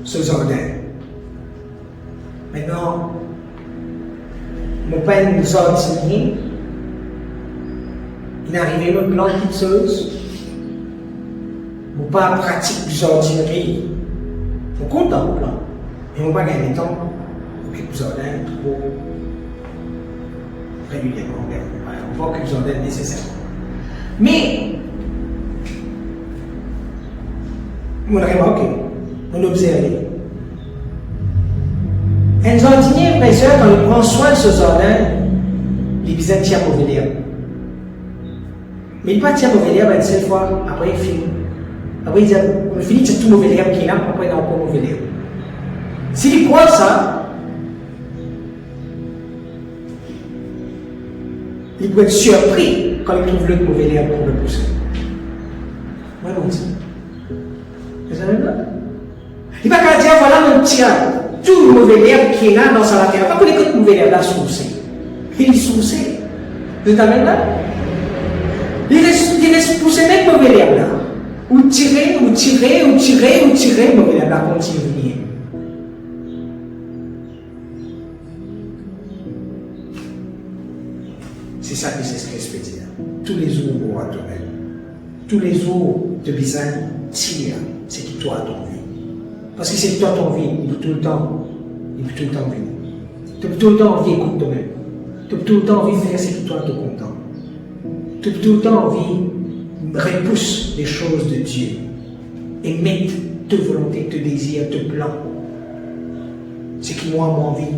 ce jardin. Maintenant, mon père est un jardinier, il est arrivé à me planter quelque chose. Mon père pratique du jardinerie. Je suis content, là. Et mon père gagne le temps pour occuper le jardin trop régulièrement. On va occuper le jardin nécessaire. Mais, on a remarqué, on a observé. Un jardinier, bien sûr, quand il prend soin de ce jardin, il besoin de tirer mauvais l'herbe. Mais il ne pas tirer mauvais l'herbe une seule fois, après il finit. Après il dit, on finit de tout mauvais l'herbe qu'il a, après il a encore mauvais l'herbe. S'il croit ça, il peut être surpris quand il trouve le mauvais l'herbe pour le pousser. Moi, on dit. Vous savez là? Il va pas dire, voilà mon tien, tout le mauvais l'herbe qui est là dans sa terre. Pas pour les côtés mauvais l'herbe là sourcé. Il est sourcé. Vous savez là? Il laisse pousser même mauvais l'herbe là. Ou tirer, mauvais l'herbe là continue. C'est ça que c'est ce que je peux dire. Tous les jours, on va toi-même. Tous les jours, de besoin, tire ce qui toi ton vie. Parce que c'est toi ton vie, il peut tout le temps venir. Tu peux tout le temps envie d'écouter toi-même. Tu peux tout le temps envie de faire ce qui toi te content. Tu peux tout le temps envie de repousser les choses de Dieu et mettre tes volontés, tes désirs, tes plans. Ce qui moi, mon envie.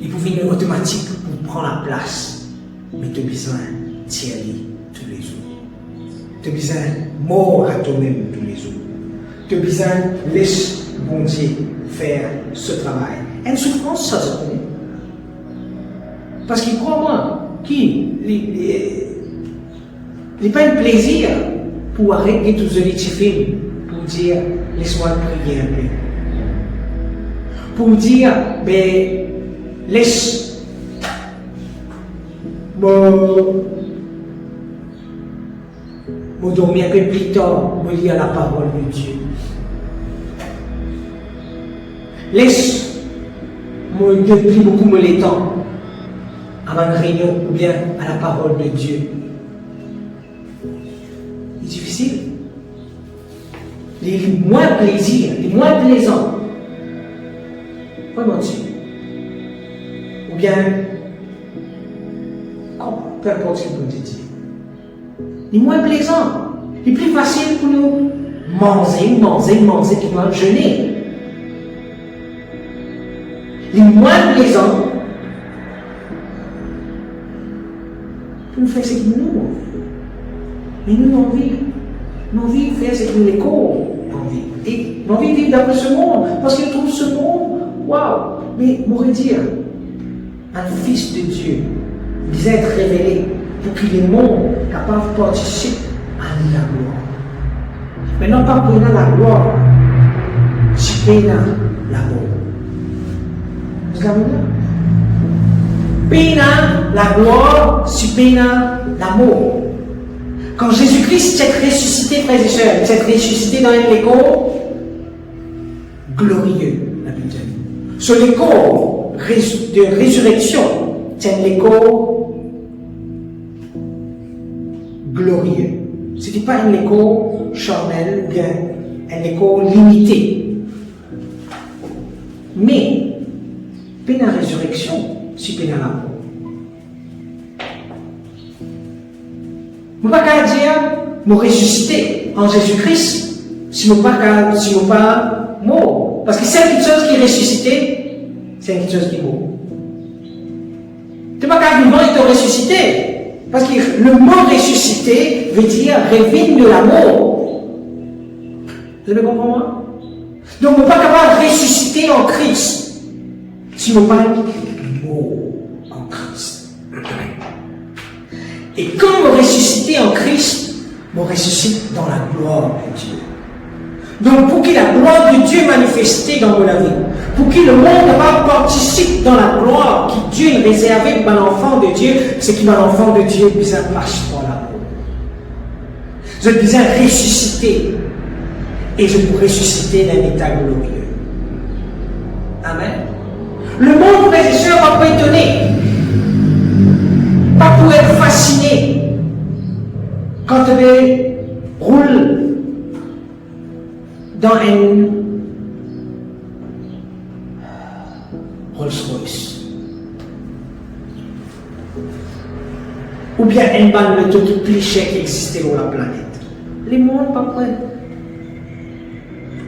Il peut venir automatique pour prendre la place. Mais tu as besoin de tirer tous les jours. Tu as besoin de mort à toi-même tous les jours. Tu as besoin de laisser bon Dieu faire ce travail. Une souffrance, ça se connaît. Parce qu'il croit moi, il n'est pas un plaisir pour arrêter tous les petits films, pour dire laisse-moi prier un peu. pour dire, ben, laisse me dormir un peu plus tard, me lire la parole de Dieu. Laisse-moi depuis beaucoup me l'étendre à ma réunion ou bien à la parole de Dieu. C'est difficile. Les moins plaisirs, les moins plaisants. Vraiment Dieu. Ou bien, peu importe ce qu'il peut te dire. Les moins plaisants, les plus faciles pour nous, manger, puis jeûner. Les moins plaisants, pour nous faire ce que nous. Mais nous, nos vies faire ce que nous les cours. Et nos vies vivent dans ce monde, parce qu'ils trouvent ce monde, waouh! Mais, m'aurait dire, un fils de Dieu, il être révélé pour que le monde capable de participer à la gloire. Maintenant, pas pour la gloire, c'est l'amour. Vous avez vu? La gloire, c'est l'amour. Quand Jésus-Christ s'est ressuscité, frères et sœurs, il s'est ressuscité dans l'écho glorieux, la Bible dit. Sur l'écho de résurrection, c'est l'écho glorieux. Ce n'est pas un écho charnel, bien un écho limité. Mais, puis la résurrection, c'est puis l'amour. Je ne peux pas dire, me ressusciter en Jésus-Christ, si je ne peux pas mort. Parce que c'est quelque chose qui est ressuscité, c'est quelque chose qui est mort. Tu ne peux pas vivant et te ressusciter. Parce que le mot ressuscité veut dire revient de la mort. Vous avez compris moi? Donc, on ne peut pas capable de ressusciter en Christ si on ne peut pas mort en Christ. Et quand on ressuscite en Christ, on ressuscite dans la gloire de Dieu. Donc, pour que la gloire de Dieu manifestée dans la vie, pour que le monde participe dans la gloire que Dieu a réservée pour l'enfant de Dieu, c'est que l'enfant de Dieu besoin marche par l'amour. Je besoin ressusciter. Et je peux ressusciter d'un état glorieux. Amen. Le monde, frères et sœurs, va pas étonner. Pas pour être fasciné. Quand tu roules dans un Rolls-Royce. Ou bien un balle de tout plus cher qui existait sur la planète. Les mondes pas prêts.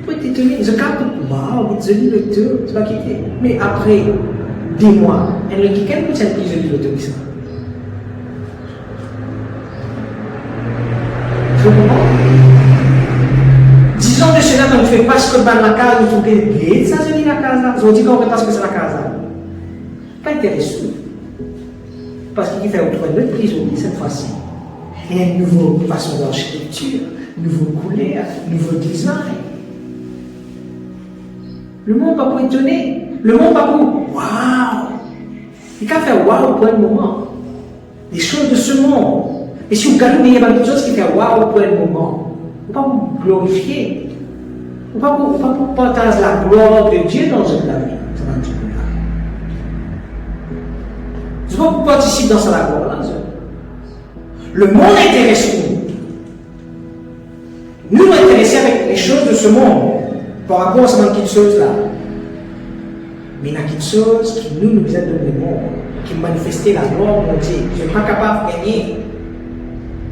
Vous pouvez t'étonner. Je capte, waouh, c'est joli le tour, tu vas quitter. Mais après des mois, elle ne quitte quel c'est plus joli le tour que ça. Disons de cela, on ne fait pas ce que dans la case, on fait ça, c'est la case. On dit qu'on ne fait pas ce que c'est la case. Pas intéressant. Parce qu'il fait autre chose de prison cette fois-ci. Il y a une nouvelle façon d'architecture, une nouvelle couleur, un nouveau design. Le monde va pas étonner. Le monde va pas waouh. Il va faire waouh pour un moment. Les choses de ce monde. Et si vous regardez, il y a quelque chose qui fait waouh pour un moment. On ne va pas vous glorifier. On ne va pas partager la gloire de Dieu dans une vie. Ça va un petit peu là. Je ne vais pas participer dans la gloire là. Le monde intéresse nous. Nous intéressés avec les choses de ce monde par rapport à cette petite chose-là. Mais il y a quelque chose qui nous aide dans le monde, qui manifeste la gloire de Dieu. Je ne suis pas capable de gagner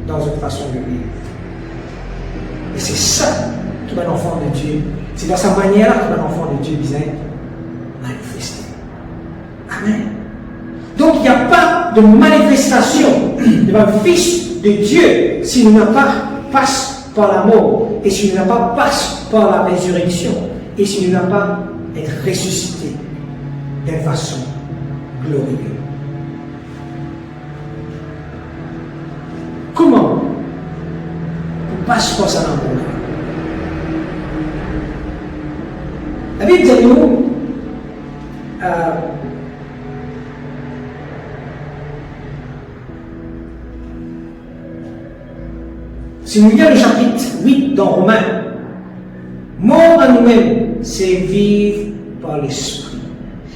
dans une façon de vivre. Et c'est ça qui est l'enfant de Dieu. C'est dans sa manière que l'enfant de Dieu vient manifester. Amen. Donc il n'y a pas de manifestation de un fils de Dieu si nous n'avons pas passe par la mort, et si nous n'avons pas passe par la résurrection, et si nous n'avons pas être ressuscité d'une façon glorieuse. Comment on passe par ça dans le monde? La Bible dit nous, Si nous lisons le chapitre 8 dans Romains, mort à nous-mêmes, c'est vivre par l'esprit.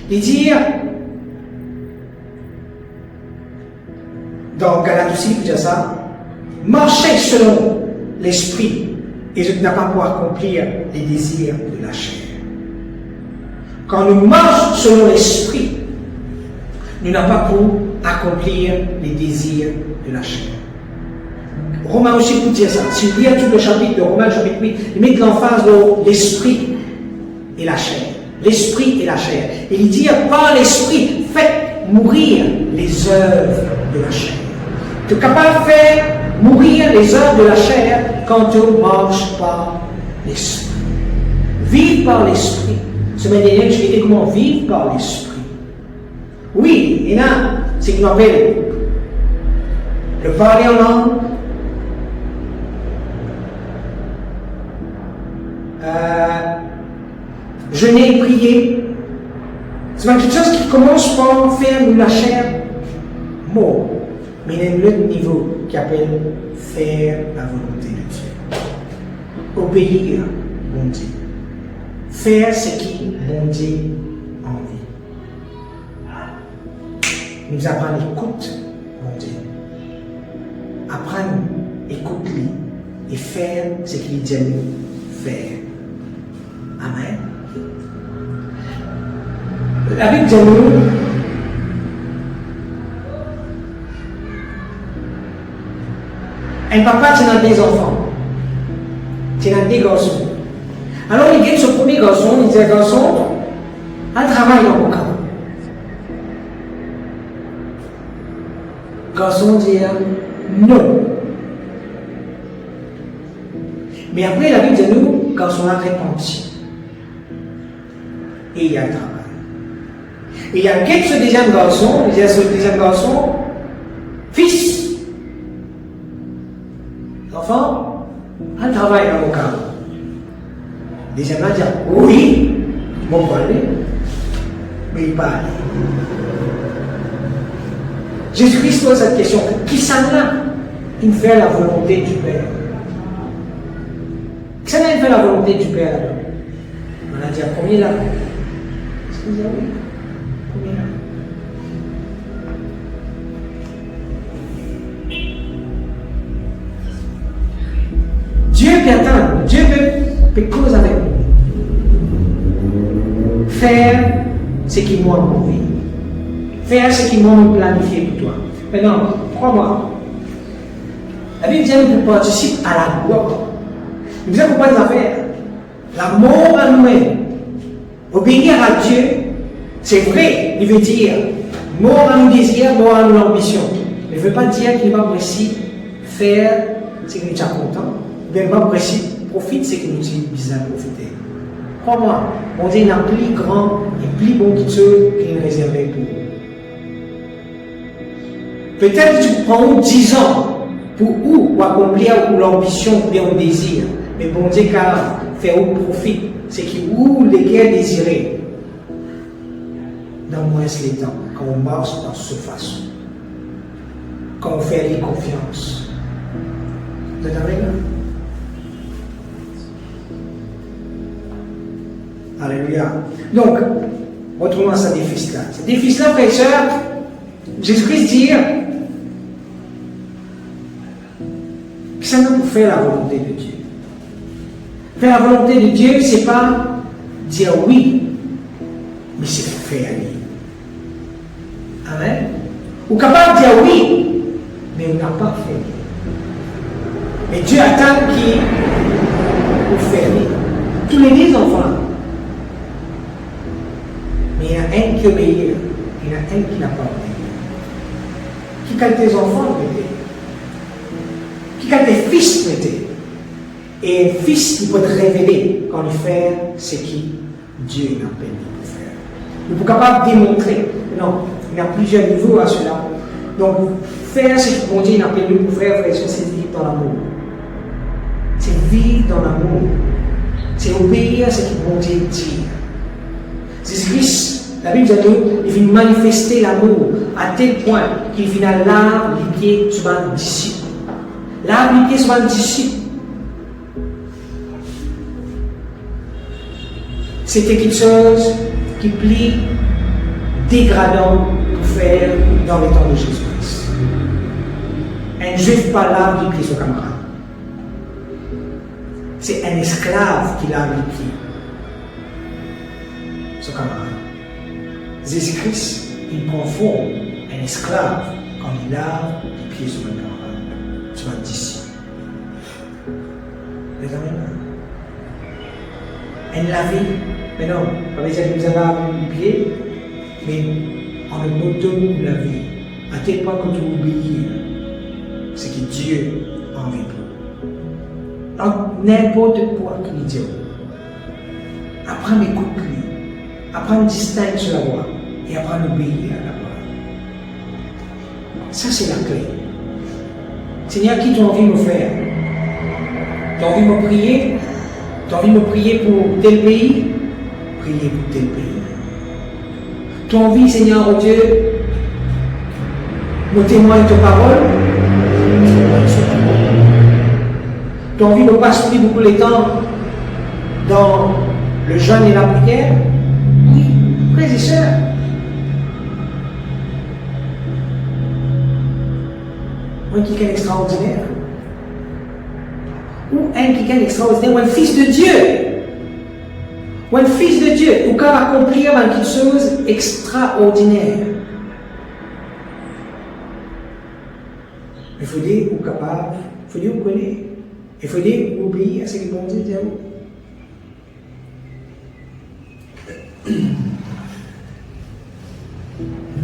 Et dire, dans Galates aussi, il dit ça, marchez selon l'esprit et je n'ai pas pour accomplir les désirs de la chair. Quand nous marchons selon l'esprit, nous n'avons pas pour accomplir les désirs de la chair. Romains aussi pour dire ça. Si vous lisez tout le chapitre de Romains, chapitre 8, il met l'emphase de l'esprit et la chair. L'esprit et la chair. Et il dit, par l'esprit, faites mourir les œuvres de la chair. Tu es capable de faire mourir les œuvres de la chair quand tu marches par l'esprit. Vivre par l'esprit. Semaine dernière, je dit comment vivre par l'esprit. Oui, il y en a, c'est ce qu'on appelle le parler en langue, jeûner et prier. C'est quelque chose qui commence par faire nous la chair mort. Mais il y a un autre niveau qui appelle faire la volonté de Dieu. Obéir, bon Dieu. Faire ce qui, bon Dieu, envie. Nous apprenons l'écoute, bon Dieu. Apprendre, écoute-lui et faire ce qu'il dit à nous faire. Amen. La Bible dit à nous, un papa tient des enfants, tient des garçons. Alors il dit ce premier garçon, il dit garçon, un travail dans mon cas. Garçon dit non. Mais après la Bible dit nous, garçon a répondu. Et il y a le travail. Et il y a ce deuxième garçon, il dit à ce deuxième garçon, fils, enfant, un travail dans mon cas. Les gens vont dire, oui, mon aller, mais il parle. Jésus-Christ pose cette question, qui s'en a? Il fait la volonté du Père. Qui s'en a fait la volonté du Père? On a dit, premier là. Est-ce que vous avez? Premier là. Dieu qui attend, Dieu peut cause avec nous. Faire ce qui m'a envie. Faire ce qui m'a planifié pour toi. Maintenant, crois-moi. La Bible dit que nous participons à la gloire. Nous ne pouvons pas faire. La mort à nous-mêmes. Obéir à Dieu, c'est vrai, il veut dire mort à nos désirs, mort à nos ambitions. Mais il ne veut pas dire qu'il va précis faire ce que nous sommes contents. Il ne veut pas précis profiter ce que nous sommes besoin de profiter. Crois-moi, on dit qu'il y a un plus grand et plus bon qui est réservé pour vous. Peut-être que tu prends 10 ans pour accomplir l'ambition ou bien le désir. Mais bon Dieu, car faire au profit, c'est qui ou les guerres désirées. Dans moins les temps, quand on marche dans cette façon, quand on fait les confiance. Vous êtes avec moi? Alléluia. Donc, retournons à ce défi-là. Ce défi-là, frères et sœurs, Jésus-Christ dit que ça nous pour faire la volonté de Dieu. Faire la volonté de Dieu, ce n'est pas dire oui, mais c'est faire oui. Amen. Ou capable de dire oui, mais on n'a pas fait. Mais Dieu attend qui pour faire oui. Tous les 10 enfants. Mais il y en a un qui obéit, il y en a un qui n'a pas obéi. Qui quand tes enfants obéissent, qui quand tes fils obéissent. Et un fils, il peut te révéler quand il fait ce que Dieu n'a pas permis de faire. Il faut capable de démontrer. Non, il y a plusieurs niveaux à cela. Donc, faire ce que Dieu n'a pas permis de faire, frère, c'est vivre dans l'amour. C'est vivre dans l'amour. C'est obéir à ce que Dieu dit. Jésus-Christ, la Bible dit, il vient manifester l'amour à tel point qu'il vient laver les pieds de ses disciples. lave les pieds sur un disciple. C'était quelque chose qui plie dégradant pour faire dans les temps de Jésus-Christ. Un juif pas lave les pieds au camarade. C'est un esclave qui lave les pieds. Son camarade. Jésus-Christ, il confond un esclave quand il lave les pieds sur un camarade, sur un disciple. Les amis, un lavé, mais non, pas besoin de nous laver les pieds, mais en le moto laver, à tel point que tu oublies ce que Dieu a envie de toi. Donc, n'importe quoi qu'il dit, apprends à m'écouter lui, apprends à me distinguer sur la voie et apprends à obéir à la voie. Ça, c'est la clé. Seigneur, qui tu as envie de me faire? Tu as envie de me prier? Tu as envie de me prier pour tel pays? Priez pour tel pays. Tu as envie, Seigneur, oh Dieu, me témoigner de ta parole? Tu as envie de passer beaucoup de temps dans le jeûne et la prière? Oui, frères et sœurs. Un quelqu'un extraordinaire. Ou un quelqu'un extraordinaire, ou un fils de Dieu. Ou un fils de Dieu, ou qui va accomplir quelque chose extraordinaire. Il faut dire, ou capable, il faut dire, ou connaître. Il faut dire, ou obéir à ce que bon Dieu dit à vous.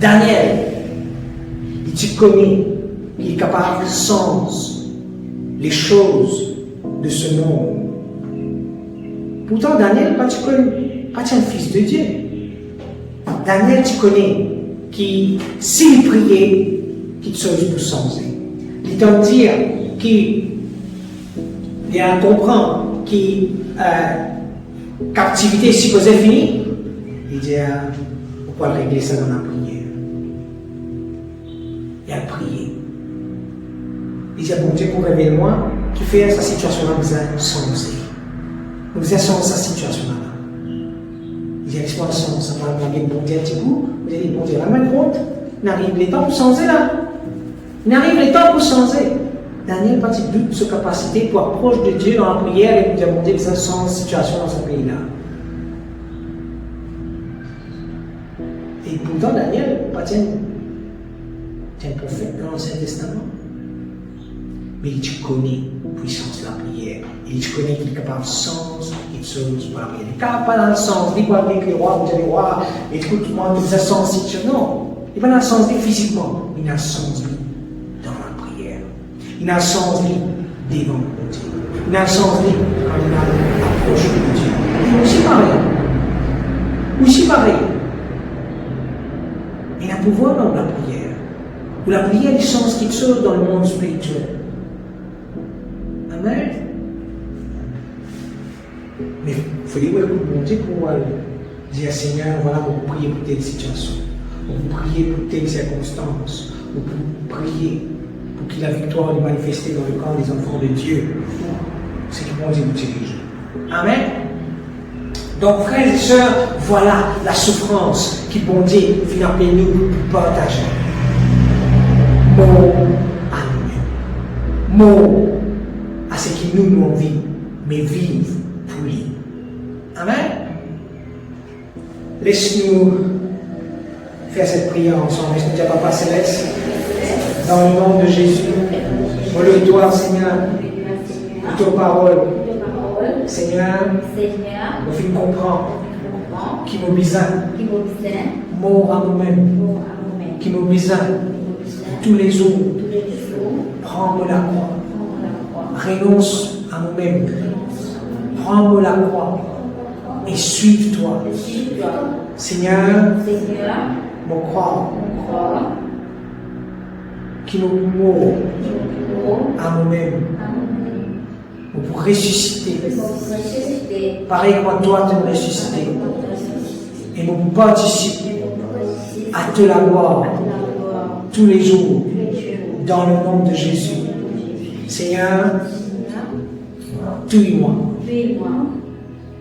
Daniel, tu connais, il est capable de sens les choses de ce monde. Pourtant, Daniel, pas un fils de Dieu. Daniel, tu connais, qui, s'il priait, qu'il chose pour changer. Il t'en dire qu'il y a un comprendre, qui captivité supposée finie, il dit, pourquoi régler ça dans la prière? Il a prié. Il dit, bon Dieu, pour révéler-moi, qui fait sa situation là, vous a changé. Vous avez changé sa situation là. Il dit, laisse-moi changer, ça va demander bon Dieu un petit coup. Vous allez dire, bon Dieu, ramène compte. Il arrive les temps pour changer là. Il arrive les temps pour changer. Daniel, pas de doute de sa capacité pour approcher de Dieu dans la prière et pour demander que ça change sa situation dans ce pays-là. Et pourtant, Daniel, pas un prophète dans l'Ancien Testament. Mais tu connais la puissance de la prière. Et tu connais qu'il est capable de sens et de choses pour la prière. Il n'est pas dans le sens, il n'est pas avec les rois, vous allez voir, écoute-moi, tout ça sens, non. Il n'est pas dans le sens physiquement, mais il a le sens dans la prière. Il a le sens devant Dieu. Il a le sens quand il a approché de Dieu. Il est aussi pareil. Aussi pareil. Il a pouvoir dans la prière. Où la prière, il change quelque chose dans le monde spirituel. Amen. Mais il faut dire, bon Dieu, pour dire, Seigneur, voilà, on peut prier pour telle situation. On peut prier pour telle circonstance. On peut prier pour que la victoire soit manifestée dans le camp des enfants de Dieu. C'est que bon Dieu nous dirige. Amen. Donc, frères et sœurs, voilà la souffrance qui bon Dieu vient appeler nous pour partager. Mot à nous-mêmes. Mot à ce qui nous envie, mais vivre pour lui. Amen. Laisse-nous faire cette prière ensemble. Laisse-nous dire, Papa Céleste, dans le nom de Jésus, on le doit, Seigneur, pour ta parole. Seigneur, nous fait comprendre qui nous besoin, mort à nous-mêmes, qui nous besoin tous les jours, prendre la croix, renonce à nous-mêmes, prendre la croix et suive-toi. Seigneur, mon croix, qui nous mort à nous-mêmes, pour ressusciter. Pareil comme toi, tu me ressuscité. Et nous participer à te la gloire tous les jours dans le nom de Jésus. Seigneur, tue-moi Tue-moi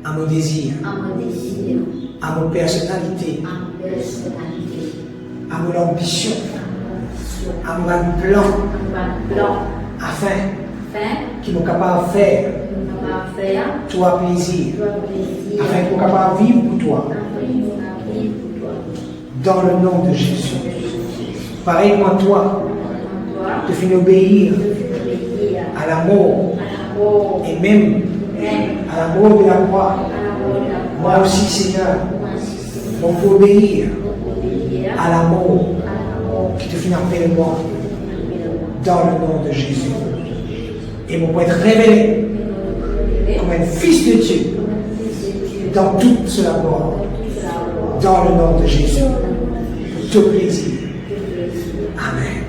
à mon désir, à mon désir, à mon personnalité, à mon personnalité, à mon ambition, à à mon mon plan, plan, afin afin qu'ils soient capables de faire que nous puissions faire toi plaisir, toi plaisir, afin qu'ils soient capables de vivre pour toi, afin que nous puissions vivre pour toi. dans le nom de Jésus. Pareillement toi, Toi, te fais obéir de obéir à l'amour à l'amour, et même même à l'amour de la croix. à l'amour de la Moi croix. aussi, Seigneur, Moi aussi, Seigneur, on peut obéir obéir à l'amour à l'amour qui te fait appeler moi de dans le nom de Jésus. Et mon être révélé comme un fils de Dieu dans toute cela gloire, dans le nom de Jésus. Pour tout plaisir. Amen.